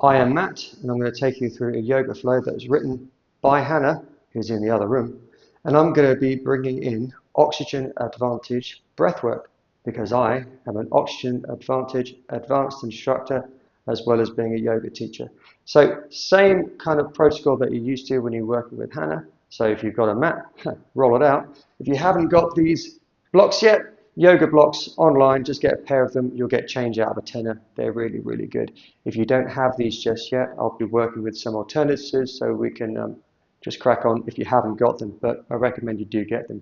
I am Matt, and I'm going to take you through a yoga flow that was written by Hannah, who's in the other room, and I'm going to be bringing in Oxygen Advantage breathwork because I am an Oxygen Advantage Advanced Instructor as well as being a yoga teacher. So same kind of protocol that you're used to when you're working with Hannah. So if you've got a mat, roll it out. If you haven't got these blocks yet, yoga blocks online, just get a pair of them. You'll get change out of a tenner. They're really, really good. If you don't have these just yet, I'll be working with some alternatives so we can just crack on if you haven't got them, but I recommend you do get them.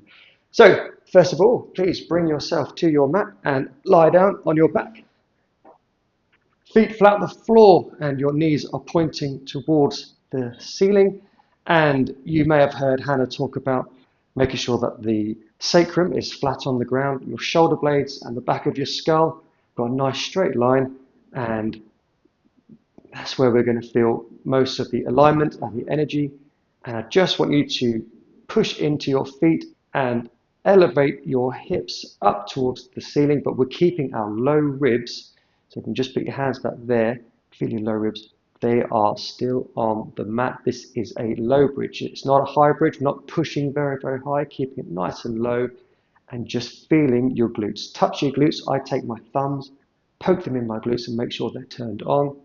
So first of all, please bring yourself to your mat and lie down on your back. Feet flat on the floor and your knees are pointing towards the ceiling. And you may have heard Hannah talk about making sure that the sacrum is flat on the ground, your shoulder blades and the back of your skull got a nice straight line, and that's where we're going to feel most of the alignment and the energy. And I just want you to push into your feet and elevate your hips up towards the ceiling, but we're keeping our low ribs. So you can just put your hands back there, feel your low ribs. They are still on the mat. This is a low bridge. It's not a high bridge. We're not pushing very, very high, keeping it nice and low and just feeling your glutes. Touch your glutes. I take my thumbs, poke them in my glutes and make sure they're turned on.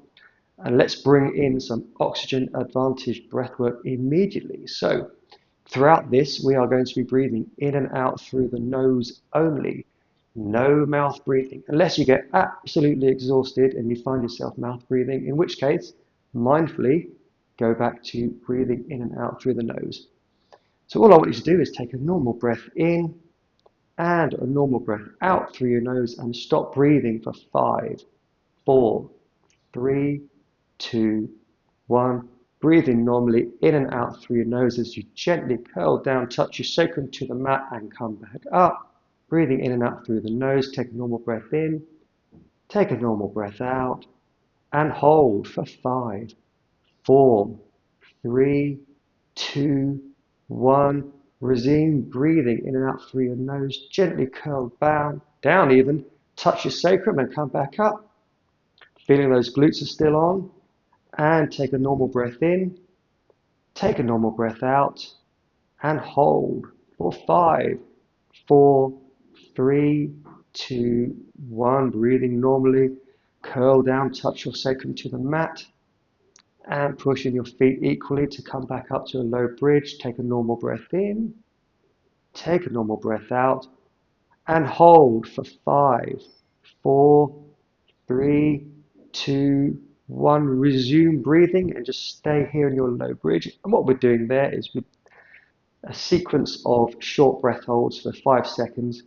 And let's bring in some Oxygen Advantage breathwork immediately. So throughout this, we are going to be breathing in and out through the nose only. No mouth breathing, unless you get absolutely exhausted and you find yourself mouth breathing, in which case, mindfully, go back to breathing in and out through the nose. So all I want you to do is take a normal breath in and a normal breath out through your nose and stop breathing for 5, 4, 3, 2, 1. Breathing normally in and out through your nose as you gently curl down, touch your sacrum to the mat and come back up. Breathing in and out through the nose, take a normal breath in, take a normal breath out, and hold for 5, 4, 3, 2, 1. Resume breathing in and out through your nose, gently curl down even, touch your sacrum and come back up. Feeling those glutes are still on, and take a normal breath in, take a normal breath out, and hold for 5, 4, 3, 2, 1. Breathing normally, curl down, touch your sacrum to the mat, and pushing your feet equally to come back up to a low bridge. Take a normal breath in, take a normal breath out, and hold for 5, 4, 3, 2, 1. Resume breathing and just stay here in your low bridge. And what we're doing there is with a sequence of short breath holds for 5 seconds.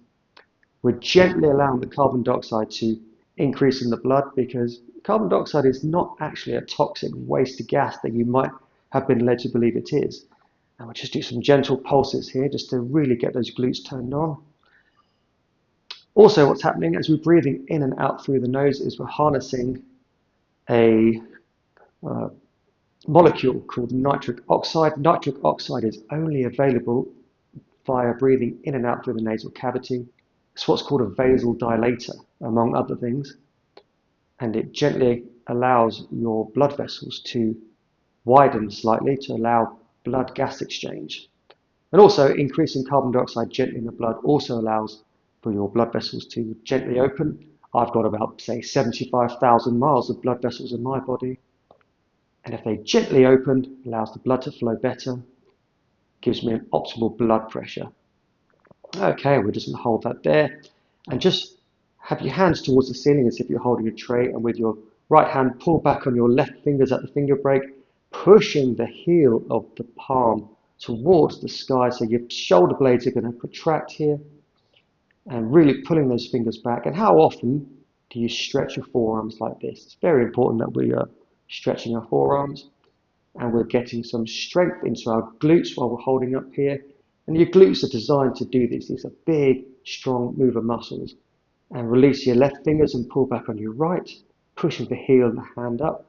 We're gently allowing the carbon dioxide to increase in the blood because carbon dioxide is not actually a toxic waste gas that you might have been led to believe it is. And we'll just do some gentle pulses here just to really get those glutes turned on. Also, what's happening as we're breathing in and out through the nose is we're harnessing a molecule called nitric oxide. Nitric oxide is only available via breathing in and out through the nasal cavity. It's what's called a vasodilator, among other things, and it gently allows your blood vessels to widen slightly to allow blood gas exchange. And also increasing carbon dioxide gently in the blood also allows for your blood vessels to gently open. I've got about, say, 75,000 miles of blood vessels in my body. And if they gently open, allows the blood to flow better, gives me an optimal blood pressure. Okay, we're just going to hold that there. And just have your hands towards the ceiling as if you're holding a tray. And with your right hand, pull back on your left fingers at the finger break, pushing the heel of the palm towards the sky. So your shoulder blades are going to protract here. And really pulling those fingers back. And how often do you stretch your forearms like this? It's very important that we are stretching our forearms and we're getting some strength into our glutes while we're holding up here. And your glutes are designed to do this. These are big, strong mover muscles. And release your left fingers and pull back on your right, pushing the heel and the hand up.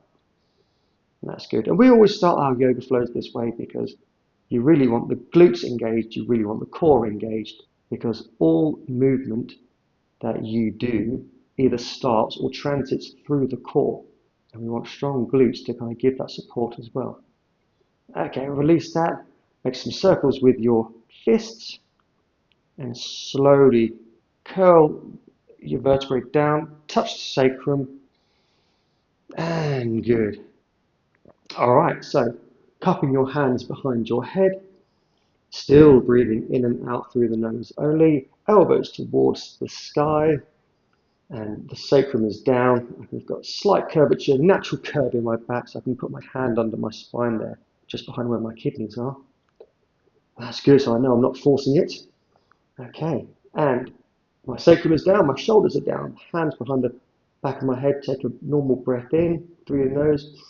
And that's good. And we always start our yoga flows this way because you really want the glutes engaged, you really want the core engaged, because all movement that you do either starts or transits through the core. And we want strong glutes to kind of give that support as well. Okay, release that. Make some circles with your fists and slowly curl your vertebrae down, touch the sacrum, and good. All right, so cupping your hands behind your head, still breathing in and out through the nose only, elbows towards the sky, and the sacrum is down. I've got slight curvature, natural curve in my back, so I can put my hand under my spine there, just behind where my kidneys are. That's good, so I know I'm not forcing it. Okay, and my sacrum is down, my shoulders are down, hands behind the back of my head. Take a normal breath in through your nose.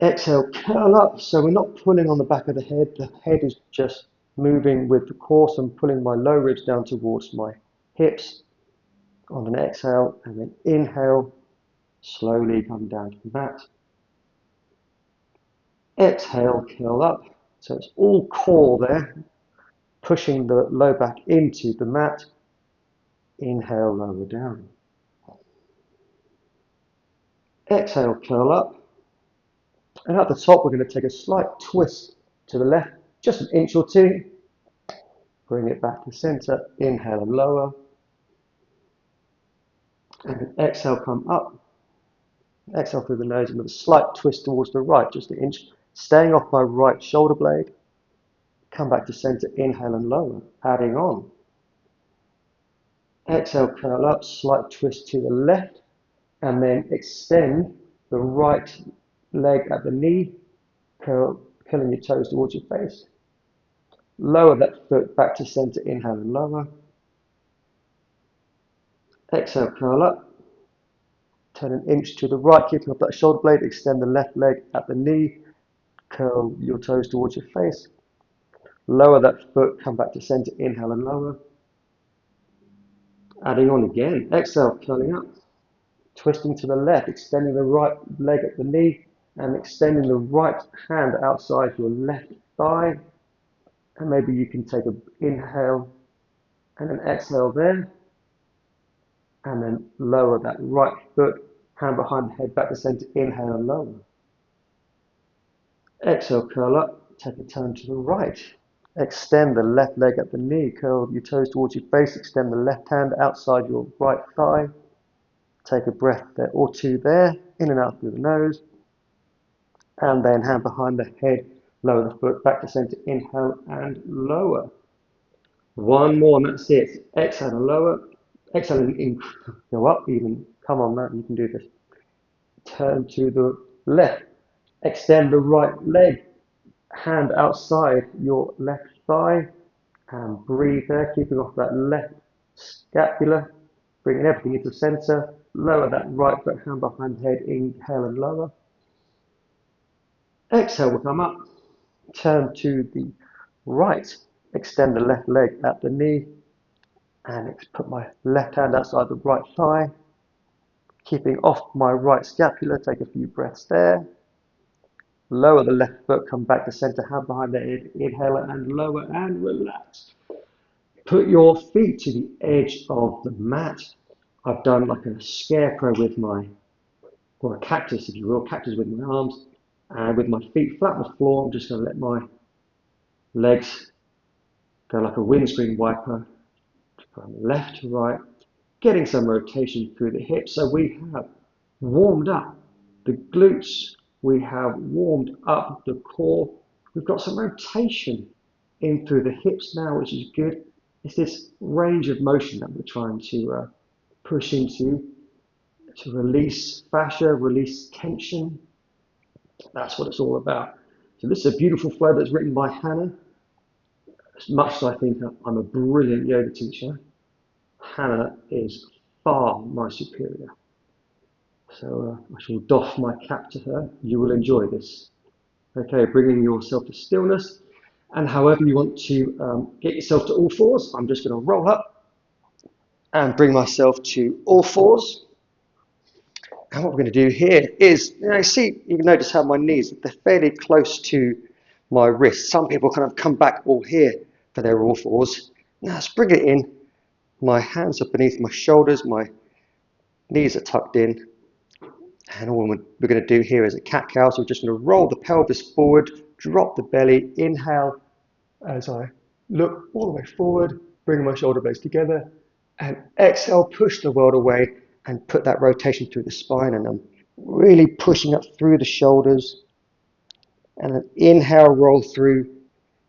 Exhale, curl up, so we're not pulling on the back of the head is just moving with the core, so I'm pulling my low ribs down towards my hips on an exhale, and then inhale, slowly come down to the mat. Exhale, curl up, so it's all core there, pushing the low back into the mat. Inhale, lower down. Exhale, curl up. And at the top, we're going to take a slight twist to the left, just an inch or two. Bring it back to center. Inhale and lower. And exhale, come up. Exhale through the nose and with a slight twist towards the right, just an inch. Staying off my right shoulder blade. Come back to center. Inhale and lower. Adding on. Exhale, curl up. Slight twist to the left. And then extend the right leg at the knee. Curling your toes towards your face. Lower that foot back to center, inhale and lower. Exhale, curl up. Turn an inch to the right, keeping up that shoulder blade. Extend the left leg at the knee. Curl your toes towards your face. Lower that foot, come back to center, inhale and lower. Adding on again. Exhale, curling up. Twisting to the left, extending the right leg at the knee and extending the right hand outside your left thigh. And maybe you can take an inhale and an exhale there. And then lower that right foot, hand behind the head, back to center, inhale and lower. Exhale, curl up, take a turn to the right. Extend the left leg at the knee, curl your toes towards your face, extend the left hand outside your right thigh. Take a breath there or two there, in and out through the nose. And then hand behind the head, lower the foot, back to center, inhale and lower. One more and that's it. Exhale and lower. Exhale and go up even. Come on, man, you can do this. Turn to the left. Extend the right leg. Hand outside your left thigh. And breathe there, keeping off that left scapula. Bringing everything into the center. Lower that right foot, hand behind the head. Inhale and lower. Exhale will come up. Turn to the right. Extend the left leg at the knee. And put my left hand outside the right thigh. Keeping off my right scapula, take a few breaths there. Lower the left foot, come back to center, hand behind the head, inhale and lower and relax. Put your feet to the edge of the mat. I've done like a scarecrow with or a cactus if you will, cactus with my arms. And with my feet flat on the floor, I'm just going to let my legs go like a windscreen wiper from left to right, getting some rotation through the hips. So we have warmed up the glutes, we have warmed up the core, we've got some rotation in through the hips now, which is good. It's this range of motion that we're trying to push into to release fascia, release tension. That's what it's all about. So this is a beautiful flow that's written by Hannah. As much as I think I'm a brilliant yoga teacher, Hannah is far my superior. So I shall doff my cap to her. You will enjoy this. Okay, bringing yourself to stillness. And however you want to get yourself to all fours, I'm just going to roll up and bring myself to all fours. And what we're going to do here is, you can notice how my knees, they're fairly close to my wrists. Some people kind of come back all here for their all fours. Now let's bring it in. My hands are beneath my shoulders, my knees are tucked in. And all we're going to do here is a cat-cow. So we're just going to roll the pelvis forward, drop the belly, inhale as I look all the way forward, bring my shoulder blades together, and exhale, push the world away and put that rotation through the spine. And I'm really pushing up through the shoulders. And then inhale, roll through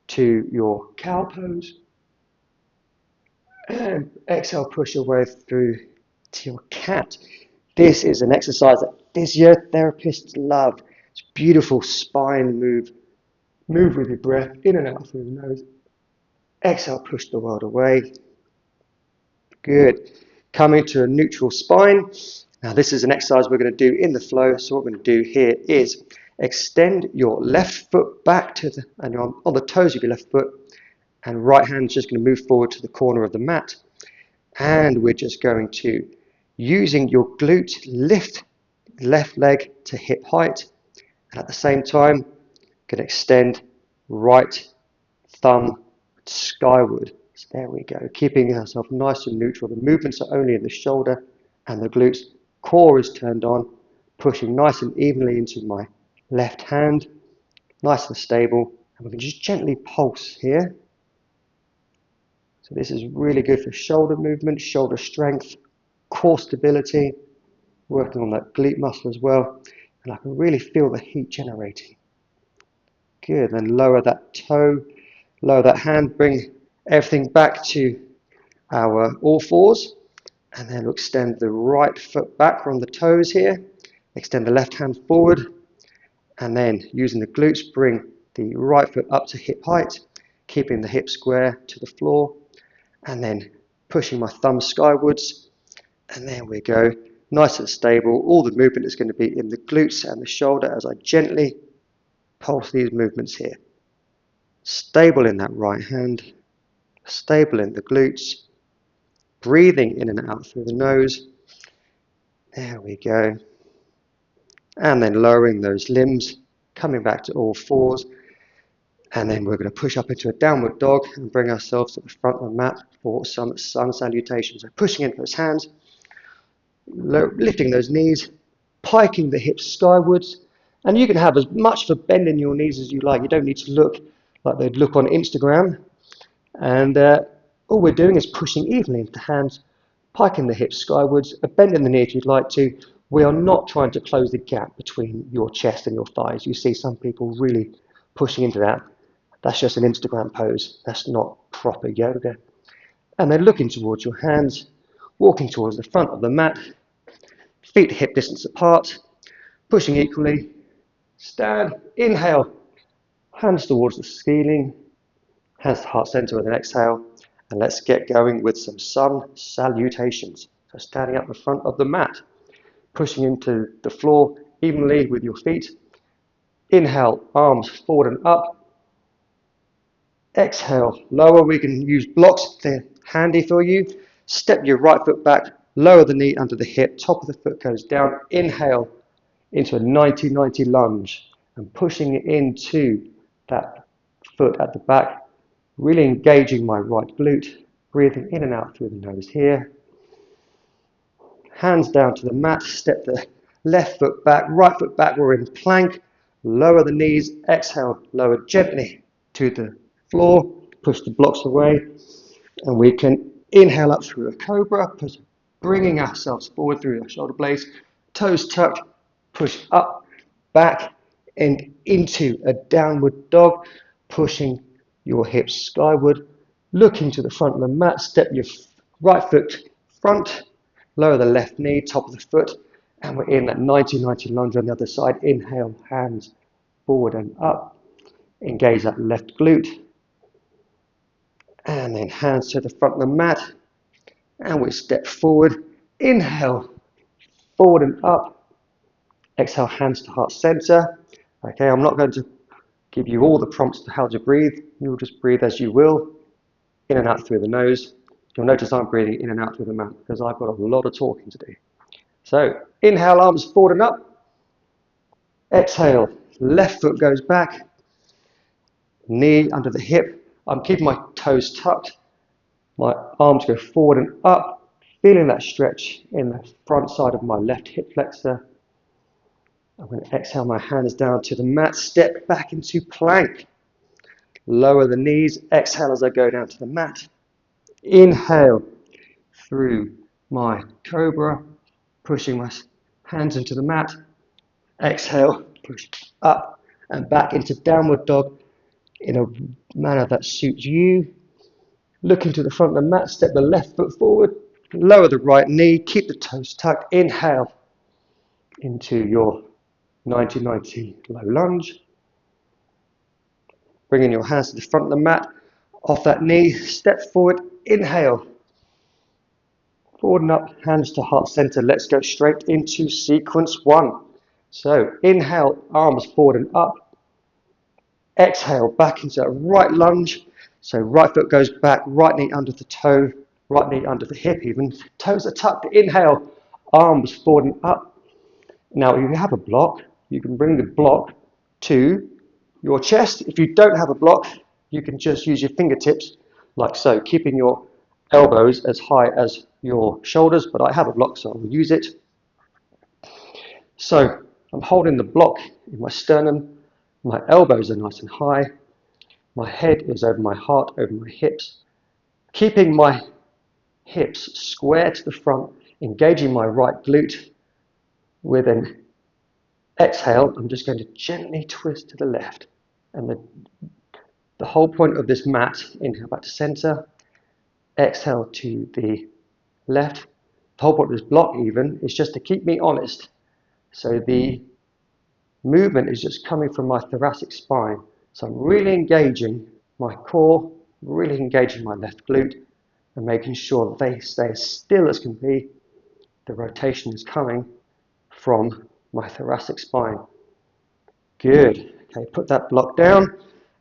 to your cow pose. And exhale, push your way through to your cat. This is an exercise that physiotherapists love. It's beautiful spine move. Move with your breath in and out through the nose. Exhale, push the world away. Good. Coming to a neutral spine. Now this is an exercise we're going to do in the flow. So what we're going to do here is extend your left foot back to the, and on the toes of your left foot, and right hand's just going to move forward to the corner of the mat. And we're just going to, using your glute, lift left leg to hip height, and at the same time, going to extend right thumb skyward. So there we go, keeping ourselves nice and neutral. The movements are only in the shoulder and the glutes. Core is turned on, pushing nice and evenly into my left hand, nice and stable. And we can just gently pulse here. So this is really good for shoulder movement, shoulder strength, core stability, working on that glute muscle as well. And I can really feel the heat generating. Good, then lower that toe, lower that hand, bring everything back to our all fours. And then we'll extend the right foot back from the toes here. Extend the left hand forward. And then using the glutes, bring the right foot up to hip height, keeping the hip square to the floor. And then pushing my thumb skywards. And there we go. Nice and stable. All the movement is going to be in the glutes and the shoulder as I gently pulse these movements here. Stable in that right hand. Stable in the glutes. Breathing in and out through the nose. There we go. And then lowering those limbs, coming back to all fours. And then we're going to push up into a downward dog and bring ourselves to the front of the mat for some sun salutations. So pushing into those hands, lifting those knees, piking the hips skywards. And you can have as much of a bend in your knees as you like. You don't need to look like they'd look on Instagram. And all we're doing is pushing evenly into the hands, piking the hips skywards, a bend in the knee if you'd like to. We are not trying to close the gap between your chest and your thighs. You see some people really pushing into that. That's just an Instagram pose. That's not proper yoga. And then looking towards your hands, walking towards the front of the mat, feet hip distance apart, pushing equally. Stand, inhale, hands towards the ceiling, hands to heart center with an exhale. And let's get going with some sun salutations. So standing up in front of the mat, pushing into the floor evenly with your feet. Inhale, arms forward and up. Exhale, lower. We can use blocks if they're handy for you. Step your right foot back, lower the knee under the hip, top of the foot goes down. Inhale into a 90-90 lunge and pushing into that foot at the back, really engaging my right glute, breathing in and out through the nose here. Hands down to the mat, step the left foot back, right foot back, we're in plank. Lower the knees, exhale, lower gently to the floor, push the blocks away, and we can inhale up through a cobra, bringing ourselves forward through our shoulder blades, toes tucked, push up, back, and into a downward dog, pushing your hips skyward, looking to the front of the mat, step your right foot front, lower the left knee, top of the foot, and we're in that 90-90 lunge on the other side. Inhale, hands forward and up. Engage that left glute. And then hands to the front of the mat. And we step forward. Inhale, forward and up. Exhale, hands to heart center. Okay, I'm not going to give you all the prompts to how to breathe. You'll just breathe as you will, in and out through the nose. You'll notice I'm breathing in and out through the mouth because I've got a lot of talking to do. So, inhale, arms forward and up. Exhale, left foot goes back. Knee under the hip. I'm keeping my toes tucked. My arms go forward and up. Feeling that stretch in the front side of my left hip flexor. I'm going to exhale my hands down to the mat, step back into plank. Lower the knees, exhale as I go down to the mat. Inhale through my cobra, pushing my hands into the mat. Exhale, push up and back into downward dog in a manner that suits you. Looking to the front of the mat, step the left foot forward, lower the right knee, keep the toes tucked. Inhale into your 90-90 low lunge. Bringing your hands to the front of the mat, off that knee, step forward, inhale. Forward and up, hands to heart center. Let's go straight into sequence 1. So inhale, arms forward and up. Exhale, back into a right lunge. So right foot goes back, right knee under the toe, right knee under the hip even. Toes are tucked. Inhale, arms forward and up. Now, if you have a block, you can bring the block to your chest. If you don't have a block, you can just use your fingertips like so, keeping your elbows as high as your shoulders, but I have a block, so I'll use it. So I'm holding the block in my sternum, my elbows are nice and high, my head is over my heart, over my hips, keeping my hips square to the front, engaging my right glute. With an exhale, I'm just going to gently twist to the left. And the whole point of this mat, inhale back to center, exhale to the left. The whole point of this block even is just to keep me honest. So the movement is just coming from my thoracic spine. So I'm really engaging my core, really engaging my left glute, and making sure that they stay as still as can be. The rotation is coming from my thoracic spine. Good. Okay, put that block down,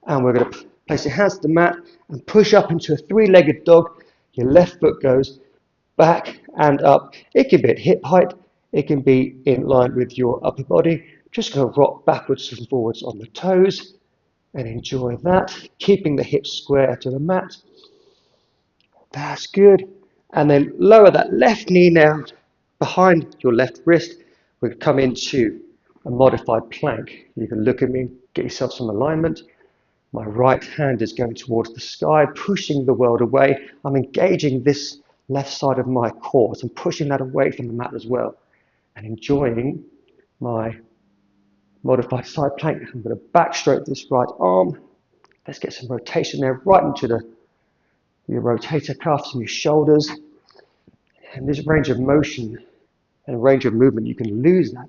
and we're going to place your hands to the mat and push up into a three-legged dog. Your left foot goes back and up. It can be at hip height. It can be in line with your upper body. Just going to rock backwards and forwards on the toes and enjoy that, keeping the hips square to the mat. That's good. And then lower that left knee now behind your left wrist. We'll come into a modified plank. You can look at me, get yourself some alignment. My right hand is going towards the sky, pushing the world away. I'm engaging this left side of my core, so I'm pushing that away from the mat as well, and enjoying my modified side plank. I'm going to backstroke this right arm. Let's get some rotation there, right into your rotator cuffs and your shoulders. And this range of motion and range of movement, you can lose that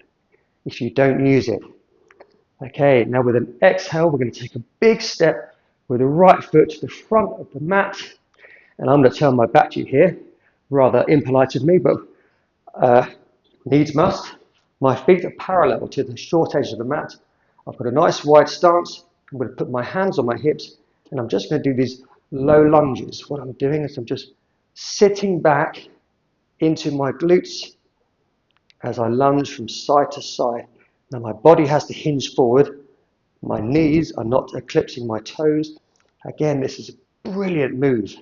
if you don't use it. Okay, now with an exhale, we're going to take a big step with the right foot to the front of the mat. And I'm going to turn my back to you here, rather impolite of me, but needs must. My feet are parallel to the short edge of the mat. I've got a nice wide stance. I'm going to put my hands on my hips, and I'm just going to do these low lunges. What I'm doing is I'm just sitting back into my glutes as I lunge from side to side. Now my body has to hinge forward. My knees are not eclipsing my toes. Again, this is a brilliant move.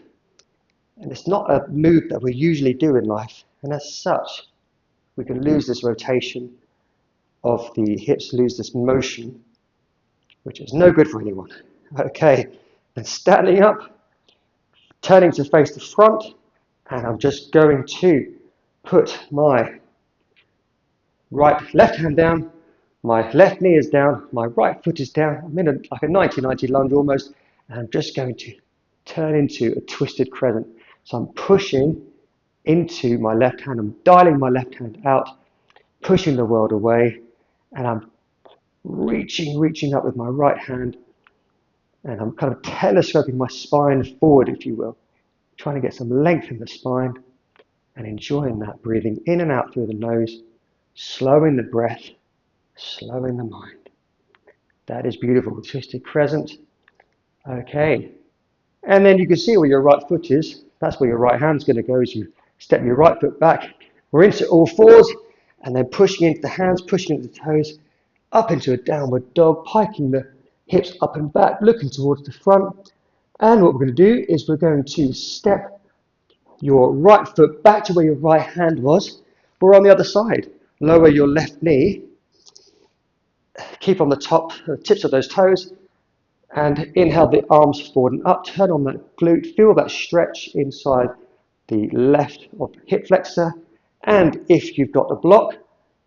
And it's not a move that we usually do in life. And as such, we can lose this rotation of the hips, lose this motion, which is no good for anyone. Okay, and standing up, turning to face the front, and I'm just going to put my left hand down, my left knee is down, my right foot is down. I'm in like a 90-90 lunge almost, and I'm just going to turn into a twisted crescent. So I'm pushing into my left hand, I'm dialing my left hand out, pushing the world away, and I'm reaching up with my right hand, and I'm kind of telescoping my spine forward, if you will, trying to get some length in the spine, and enjoying that, breathing in and out through the nose, slowing the breath, slowing the mind. That is beautiful. Twisted crescent. Okay. And then you can see where your right foot is. That's where your right hand's going to go as you step your right foot back. We're into all fours, and then pushing into the hands, pushing into the toes, up into a downward dog, piking the hips up and back, looking towards the front. And what we're going to do is we're going to step your right foot back to where your right hand was. We're on the other side. Lower your left knee, Keep on the top, the tips of those toes, and inhale the arms forward and up. Turn on that glute. Feel that stretch inside the left of the hip flexor. And if you've got the block,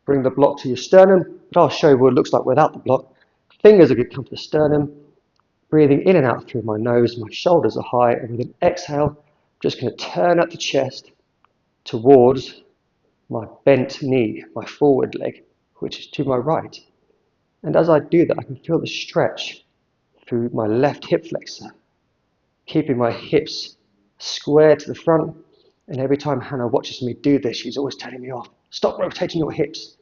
bring the block to your sternum. But I'll show you what it looks like without the block. Fingers are going to come to the sternum. Breathing in and out through my nose. My shoulders are high. And with an exhale, I'm just going to turn up the chest towards my bent knee, my forward leg, which is to my right. And as I do that, I can feel the stretch through my left hip flexor, keeping my hips square to the front. And every time Hannah watches me do this, she's always telling me off. Stop rotating your hips.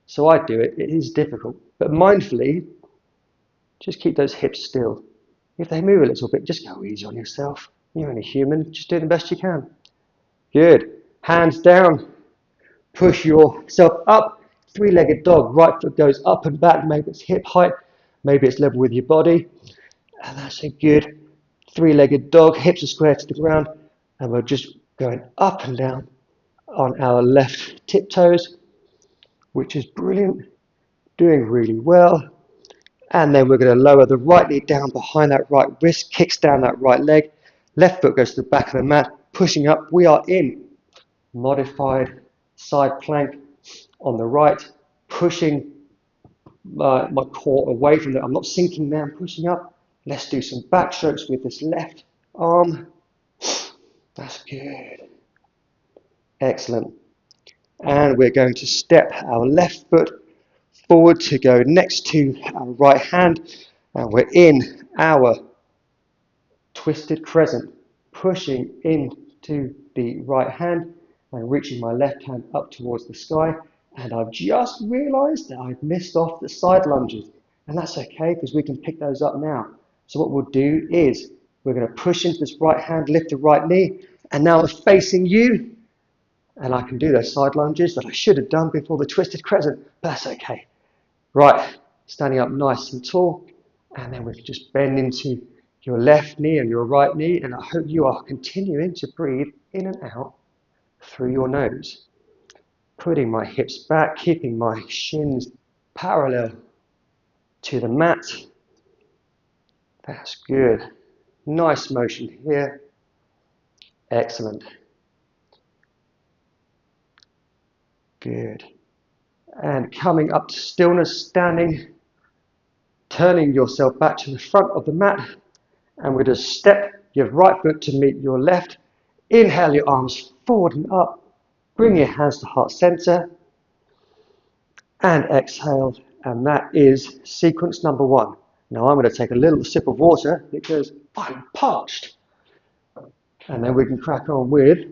So I do it. It is difficult. But mindfully, just keep those hips still. If they move a little bit, just go easy on yourself. You're only human. Just do the best you can. Good. Hands down. Push yourself up. Three-legged dog. Right foot goes up and back. Maybe it's hip height. Maybe it's level with your body. And that's a good three-legged dog. Hips are square to the ground. And we're just going up and down on our left tiptoes, which is brilliant. Doing really well. And then we're going to lower the right knee down behind that right wrist, kicks down that right leg. Left foot goes to the back of the mat, pushing up. We are in modified side plank on the right, pushing my core away from it. I'm not sinking there, I'm pushing up. Let's do some back strokes with this left arm. That's good. Excellent. And we're going to step our left foot forward to go next to our right hand. And we're in our twisted crescent, pushing into the right hand and reaching my left hand up towards the sky. And I've just realized that I've missed off the side lunges. And that's okay, because we can pick those up now. So what we'll do is we're going to push into this right hand, lift the right knee, and now I'm facing you. And I can do those side lunges that I should have done before the twisted crescent, but that's okay. Right, standing up nice and tall, and then we can just bend into your left knee and your right knee, and I hope you are continuing to breathe in and out through your nose. Putting my hips back, keeping my shins parallel to the mat. That's good. Nice motion here. Excellent. Good. And coming up to stillness, standing, turning yourself back to the front of the mat, and we're just step your right foot to meet your left. Inhale your arms forward and up. Bring your hands to heart center. And exhale. And that is sequence number 1. Now I'm going to take a little sip of water because I'm parched. And then we can crack on with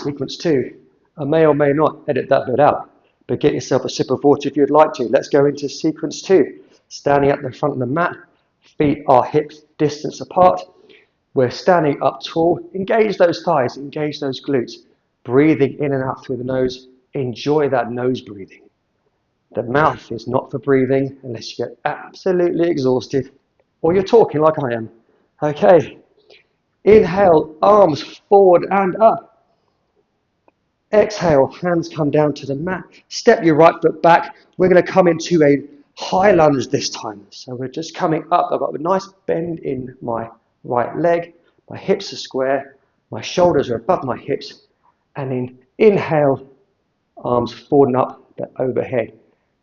sequence 2. I may or may not edit that bit out, but get yourself a sip of water if you'd like to. Let's go into sequence 2. Standing up the front of the mat, feet are hips distance apart. We're standing up tall. Engage those thighs, engage those glutes. Breathing in and out through the nose. Enjoy that nose breathing. The mouth is not for breathing unless you get absolutely exhausted or you're talking like I am. Okay. Inhale, arms forward and up. Exhale, hands come down to the mat. Step your right foot back. We're going to come into a high lunge this time. So we're just coming up. I've got a nice bend in my right leg. My hips are square. My shoulders are above my hips. And then inhale, arms forward and up, but overhead.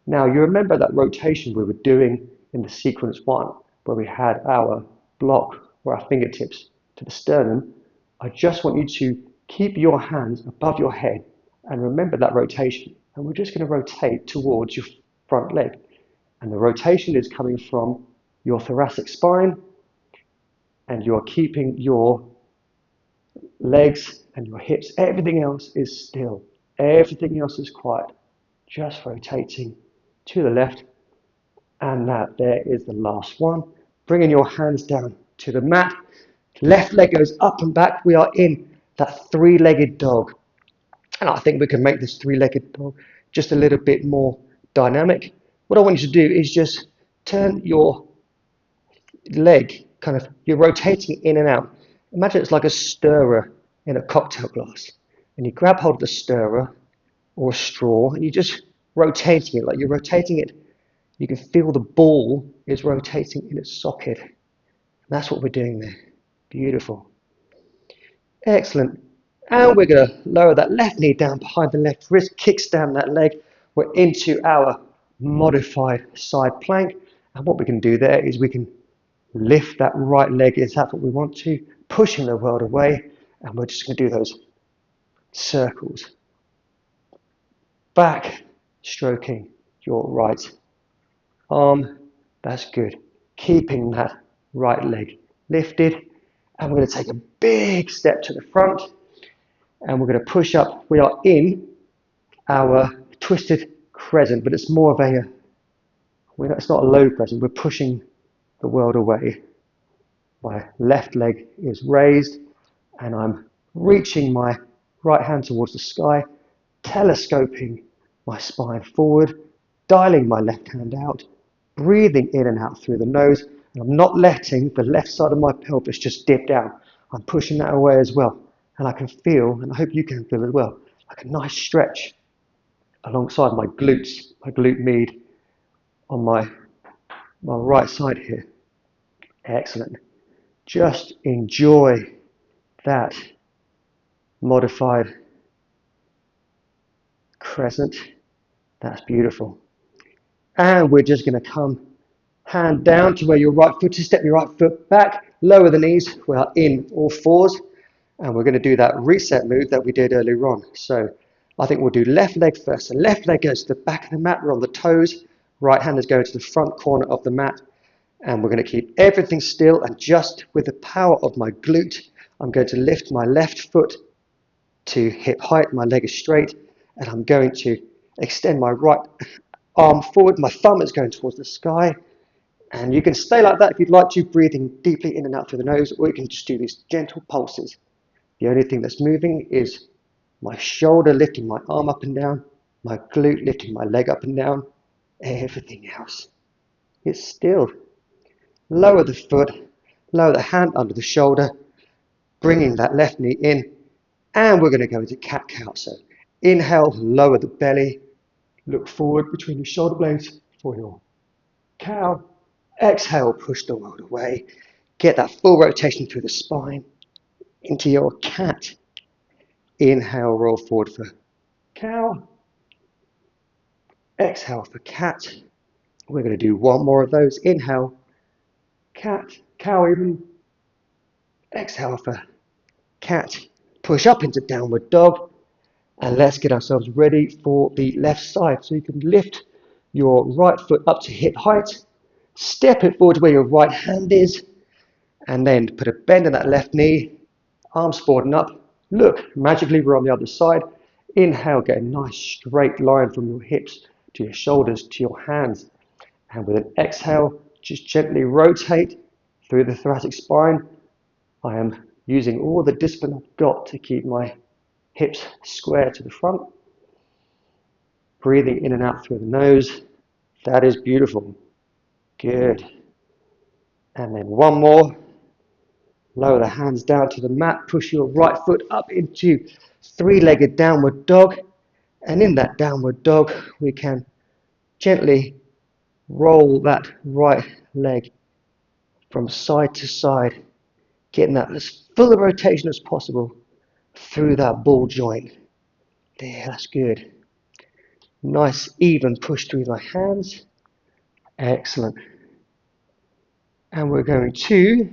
Now you remember that rotation we were doing in the sequence 1, where we had our block or our fingertips to the sternum. I just want you to keep your hands above your head and remember that rotation. And we're just going to rotate towards your front leg. And the rotation is coming from your thoracic spine, and you're keeping your legs and your hips. Everything else is still. Everything else is quiet. Just rotating to the left. And that there is the last one. Bringing your hands down to the mat. Left leg goes up and back. We are in that three-legged dog. And I think we can make this three-legged dog just a little bit more dynamic. What I want you to do is just turn your leg, you're rotating in and out. Imagine it's like a stirrer in a cocktail glass. And you grab hold of the stirrer or a straw and you just rotating it, like you're rotating it. You can feel the ball is rotating in its socket. And that's what we're doing there. Beautiful. Excellent. And we're going to lower that left knee down behind the left wrist, kickstand that leg. We're into our modified side plank. And what we can do there is we can lift that right leg if that's what we want to, pushing the world away. And we're just going to do those circles. Back stroking your right arm. That's good. Keeping that right leg lifted. And we're going to take a big step to the front. And we're going to push up. We are in our twisted crescent, but it's more of a, it's not a low crescent. We're pushing the world away. My left leg is raised, and I'm reaching my right hand towards the sky, telescoping my spine forward, dialing my left hand out, breathing in and out through the nose, and I'm not letting the left side of my pelvis just dip down. I'm pushing that away as well. And I can feel, and I hope you can feel as well, like a nice stretch alongside my glutes, my glute med on my right side here. Excellent. Just enjoy that modified crescent. That's beautiful. And we're just going to come hand down to where your right foot is. Step your right foot back, lower the knees. We are in all fours. And we're going to do that reset move that we did earlier on. So I think we'll do left leg first. So left leg goes to the back of the mat. We're on the toes. Right hand is going to the front corner of the mat. And we're going to keep everything still. And just with the power of my glute, I'm going to lift my left foot to hip height. My leg is straight. And I'm going to extend my right arm forward. My thumb is going towards the sky. And you can stay like that if you'd like to, breathing deeply in and out through the nose. Or you can just do these gentle pulses. The only thing that's moving is my shoulder lifting my arm up and down, my glute lifting my leg up and down. Everything else is still. Lower the foot, lower the hand under the shoulder, bringing that left knee in, and we're going to go into cat-cow. So inhale, lower the belly, look forward between your shoulder blades for your cow. Exhale, push the world away. Get that full rotation through the spine into your cat. Inhale, roll forward for cow. Exhale for cat. We're going to do one more of those. Inhale, cat, cow even. Exhale for cat. Push up into downward dog. And let's get ourselves ready for the left side. So you can lift your right foot up to hip height. Step it forward to where your right hand is. And then put a bend in that left knee. Arms forward and up. Look, magically we're on the other side. Inhale, get a nice straight line from your hips to your shoulders to your hands. And with an exhale, just gently rotate through the thoracic spine. I am using all the discipline I've got to keep my hips square to the front. Breathing in and out through the nose. That is beautiful. Good. And then one more. Lower the hands down to the mat. Push your right foot up into three-legged downward dog. And in that downward dog, we can gently roll that right leg from side to side, getting that as full a rotation as possible through that ball joint. There, that's good. Nice even push through my hands. Excellent. And we're going to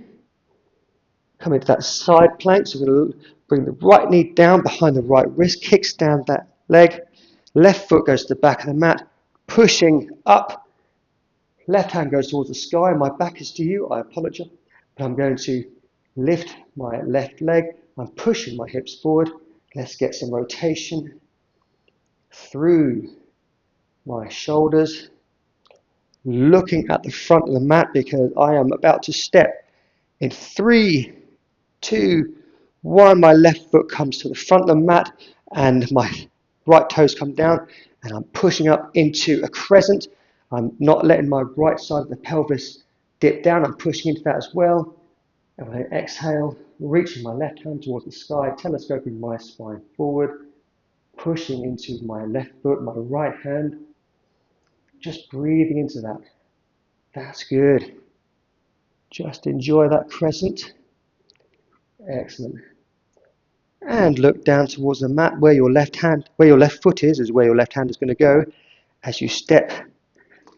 come into that side plank. So we're going to bring the right knee down behind the right wrist, kickstand that leg. Left foot goes to the back of the mat, pushing up. Left hand goes towards the sky. My back is to you. I apologize. But I'm going to lift my left leg. I'm pushing my hips forward. Let's get some rotation through my shoulders. Looking at the front of the mat because I am about to step in 3, 2, 1. My left foot comes to the front of the mat and my right toes come down and I'm pushing up into a crescent. I'm not letting my right side of the pelvis dip down. I'm pushing into that as well. And when I exhale, reaching my left hand towards the sky, telescoping my spine forward, pushing into my left foot, my right hand Just breathing into that. That's good. Just enjoy that crescent. Excellent. And look down towards the mat where your left foot is where your left hand is going to go. As you step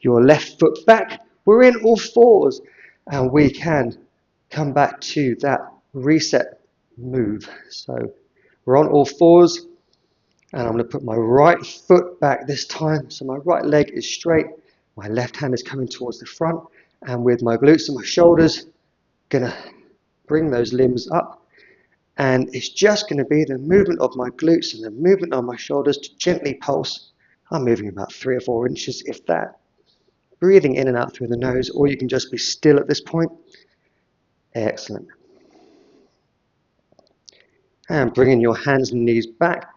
your left foot back, we're in all fours, and we can come back to that reset move. So we're on all fours, and I'm going to put my right foot back this time. So my right leg is straight, my left hand is coming towards the front, and with my glutes and my shoulders, going to bring those limbs up. And it's just going to be the movement of my glutes and the movement of my shoulders to gently pulse. I'm moving about 3 or 4 inches, if that. Breathing in and out through the nose, or you can just be still at this point. Excellent. And bringing your hands and knees back.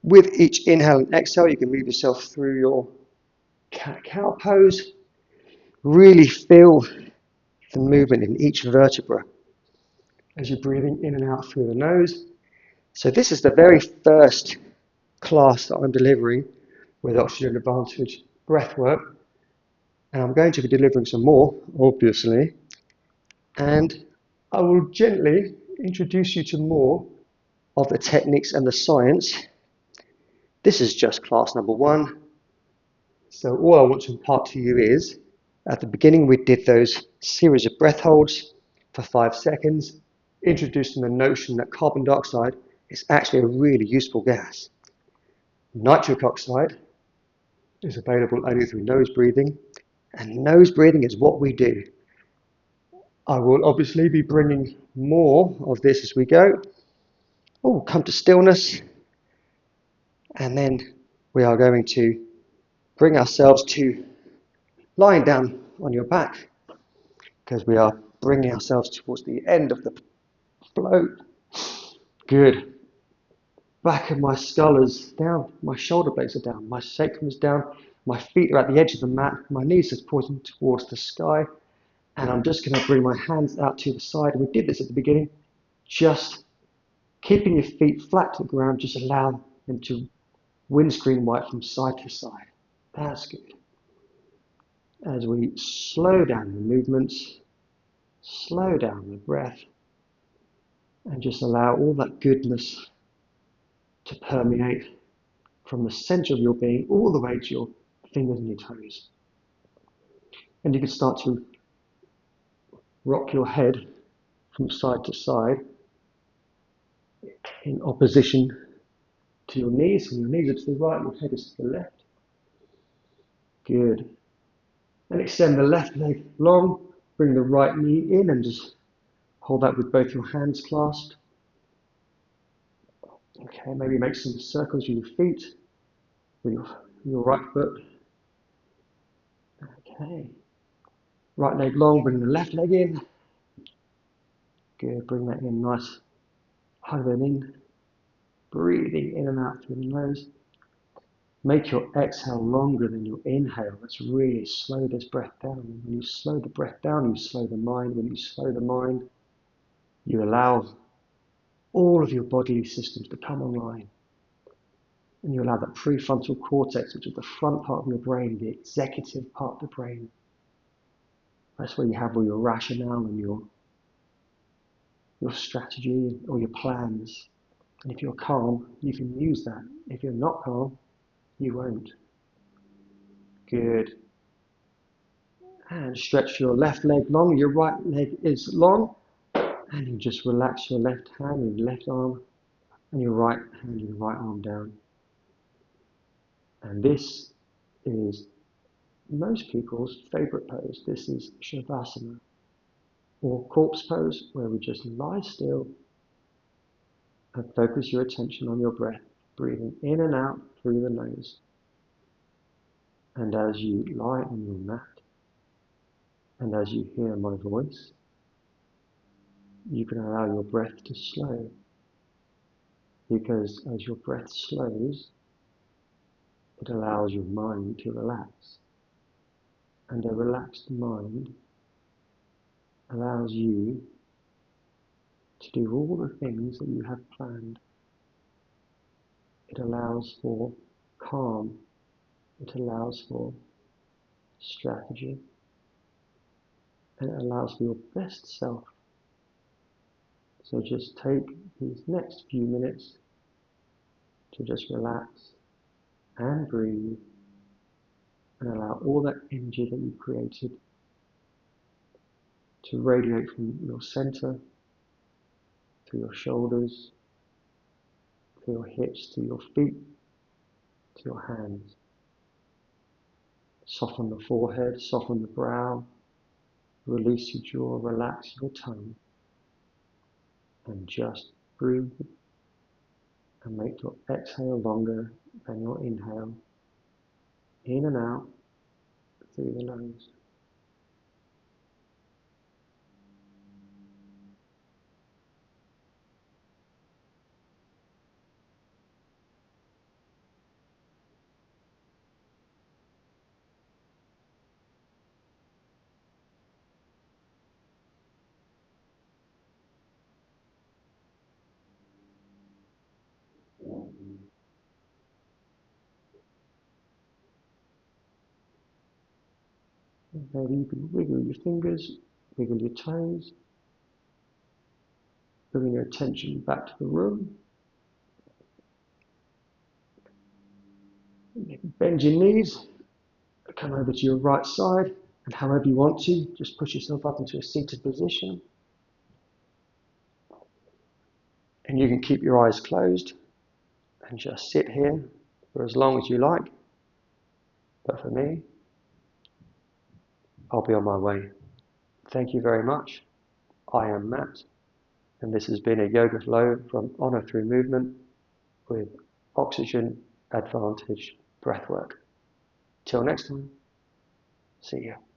With each inhale and exhale, you can move yourself through your cat-cow pose. Really feel the movement in each vertebra as you're breathing in and out through the nose. So this is the very first class that I'm delivering with Oxygen Advantage breathwork, and I'm going to be delivering some more, obviously, and I will gently introduce you to more of the techniques and the science. This is just class number 1, so all I want to impart to you is, at the beginning we did those series of breath holds for 5 seconds, introducing the notion that carbon dioxide is actually a really useful gas. Nitric oxide is available only through nose breathing, and nose breathing is what we do. I will obviously be bringing more of this as we go. Oh, come to stillness, and then we are going to bring ourselves to lying down on your back, because we are bringing ourselves towards the end of the flow. Good. Back of my skull is down, my shoulder blades are down, my sacrum is down, my feet are at the edge of the mat, my knees are pointing towards the sky, and I'm just going to bring my hands out to the side. We did this at the beginning. Just keeping your feet flat to the ground, just allow them to windscreen wipe from side to side. That's good. As we slow down the movements, slow down the breath, and just allow all that goodness to permeate from the center of your being all the way to your fingers and your toes. And you can start to rock your head from side to side in opposition to your knees. So your knees are to the right, your head is to the left. Good. And extend the left leg long, bring the right knee in and just hold that with both your hands clasped. Okay, maybe make some circles with your feet, with your right foot. Okay. Right leg long, bring the left leg in. Good, bring that in nice. Hug that in. Breathing in and out through the nose. Make your exhale longer than your inhale. Let's really slow this breath down. When you slow the breath down, you slow the mind. When you slow the mind, you allow all of your bodily systems to come online. And you allow that prefrontal cortex, which is the front part of your brain, the executive part of the brain. That's where you have all your rationale and your strategy or your plans. And if you're calm, you can use that. If you're not calm, you won't. Good. And stretch your left leg long, your right leg is long. And you just relax your left hand, your left arm, and your right hand and your right arm down. And this is most people's favorite pose. This is Shavasana, or corpse pose, where we just lie still and focus your attention on your breath, breathing in and out through the nose. And as you lie on your mat, and as you hear my voice, you can allow your breath to slow, because as your breath slows, it allows your mind to relax. And a relaxed mind allows you to do all the things that you have planned. It allows for calm. It allows for strategy, and it allows for your best self. So just take these next few minutes to just relax and breathe and allow all that energy that you've created to radiate from your center, through your shoulders, through your hips, to your feet, to your hands. Soften the forehead, soften the brow, release your jaw, relax your tongue, and just breathe and make your exhale longer than your inhale. In and out through the nose. Maybe you can wiggle your fingers, wiggle your toes, bringing your attention back to the room. Maybe bend your knees, come over to your right side, and however you want to, just push yourself up into a seated position. And you can keep your eyes closed and just sit here for as long as you like. But for me, I'll be on my way. Thank you very much. I am Matt, and this has been a yoga flow from Honor Through Movement with Oxygen Advantage Breathwork. Till next time, see you.